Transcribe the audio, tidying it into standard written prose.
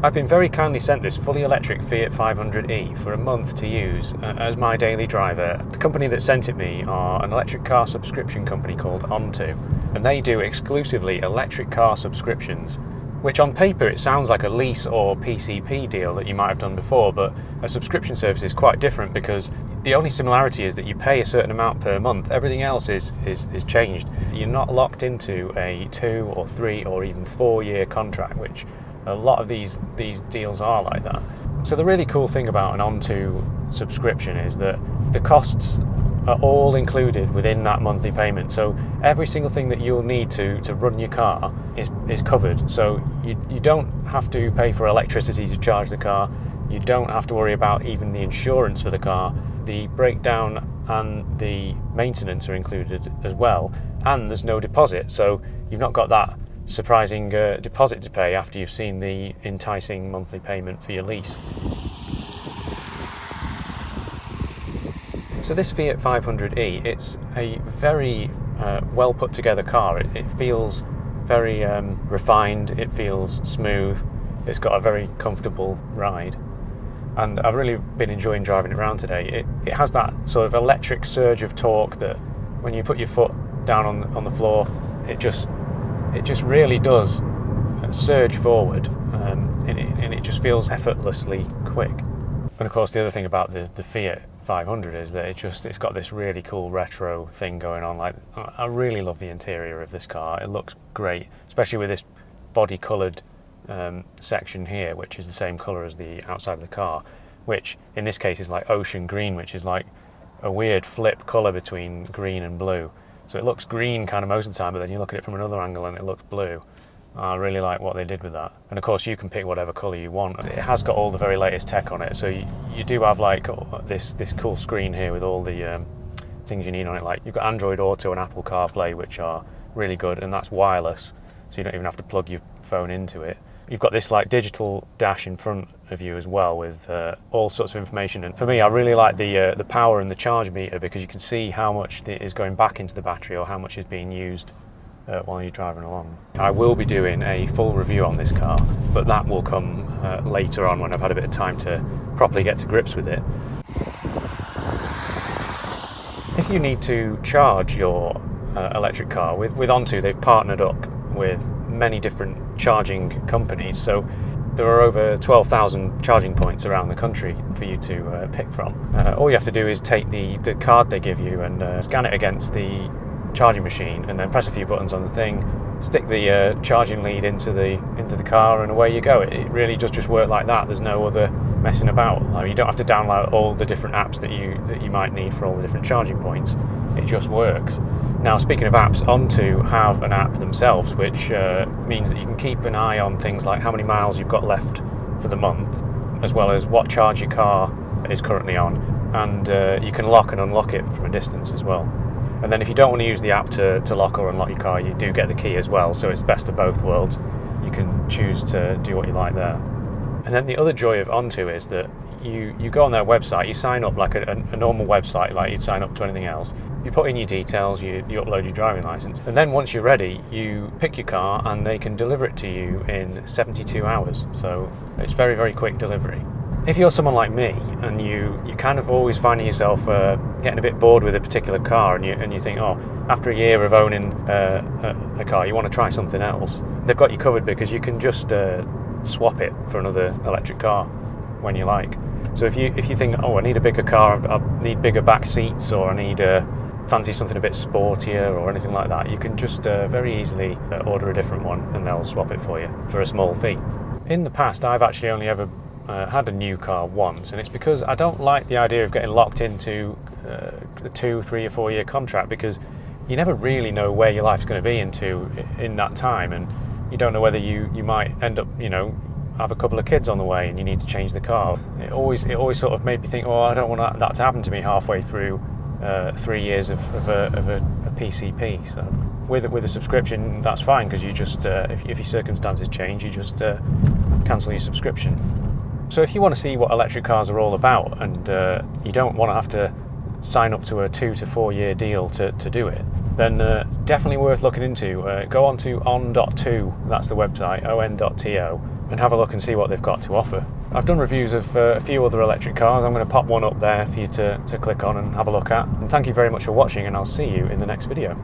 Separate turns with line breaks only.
I've been very kindly sent this fully electric Fiat 500e for a month to use as my daily driver. The company that sent it me are an electric car subscription company called on.to, and they do exclusively electric car subscriptions, which on paper it sounds like a lease or PCP deal that you might have done before, but a subscription service is quite different because the only similarity is that you pay a certain amount per month. Everything else is changed. You're not locked into a 2 or 3 or even 4-year contract, which a lot of these deals are like that. So the really cool thing about an on.to subscription is that the costs are all included within that monthly payment. So every single thing that you'll need to run your car is covered. So you don't have to pay for electricity to charge the car. You don't have to worry about even the insurance for the car. The breakdown and the maintenance are included as well. And there's no deposit. So you've not got that surprising deposit to pay after you've seen the enticing monthly payment for your lease. So this Fiat 500e, it's a very well put together car. It feels very refined, it feels smooth, it's got a very comfortable ride, and I've really been enjoying driving it around today. It has that sort of electric surge of torque that when you put your foot down on the floor, it just really does surge forward, and it just feels effortlessly quick. And of course the other thing about the Fiat 500 is that it's got this really cool retro thing going on. Like, I really love the interior of this car. It looks great, especially with this body coloured section here, which is the same colour as the outside of the car, which in this case is like ocean green, which is like a weird flip colour between green and blue. So it looks green kind of most of the time, but then you look at it from another angle and it looks blue. I really like what they did with that. And of course you can pick whatever colour you want. It has got all the very latest tech on it, so you do have like this cool screen here with all the things you need on it. Like, you've got Android Auto and Apple CarPlay, which are really good, and that's wireless, so you don't even have to plug your phone into it. You've got this like digital dash in front of you as well with all sorts of information. And for me, I really like the power and the charge meter, because you can see how much is going back into the battery or how much is being used while you're driving along. I will be doing a full review on this car, but that will come later on when I've had a bit of time to properly get to grips with it. If you need to charge your electric car, with on.to, they've partnered up with many different charging companies, so there are over 12,000 charging points around the country for you to pick from. All you have to do is take the card they give you and scan it against the charging machine, and then press a few buttons on the thing, stick the charging lead into the car, and away you go. It really does just work like that. There's no other messing about. You don't have to download all the different apps that you might need for all the different charging points. It just works. Now, speaking of apps, on.to have an app themselves, which means that you can keep an eye on things like how many miles you've got left for the month, as well as what charge your car is currently on, and you can lock and unlock it from a distance as well. And then if you don't want to use the app to lock or unlock your car, you do get the key as well, so it's best of both worlds. You can choose to do what you like there. And then the other joy of on.to is that you go on their website, you sign up like a normal website, like you'd sign up to anything else. You put in your details, you upload your driving license, and then once you're ready, you pick your car and they can deliver it to you in 72 hours. So it's very, very quick delivery. If you're someone like me and you kind of always finding yourself getting a bit bored with a particular car, and you think, oh, after a year of owning a car, you want to try something else, they've got you covered, because you can just swap it for another electric car when you like. So if you think, oh, I need a bigger car, I need bigger back seats, or I need fancy something a bit sportier or anything like that, you can just very easily order a different one and they'll swap it for you for a small fee. In the past, I've actually only ever had a new car once, and it's because I don't like the idea of getting locked into a 2, 3 or 4 year contract, because you never really know where your life's going to be in that time, and you don't know whether you might end up, have a couple of kids on the way and you need to change the car. It always sort of made me think, oh, I don't want that to happen to me halfway through 3 years of a PCP. So with a subscription, that's fine, because you just if your circumstances change, you just cancel your subscription. So if you want to see what electric cars are all about, and you don't want to have to sign up to a 2 to 4 year deal to do it, then definitely worth looking into. Go on to on.to, that's the website, on.to, and have a look and see what they've got to offer. I've done reviews of a few other electric cars. I'm going to pop one up there for you to click on and have a look at. And thank you very much for watching, and I'll see you in the next video.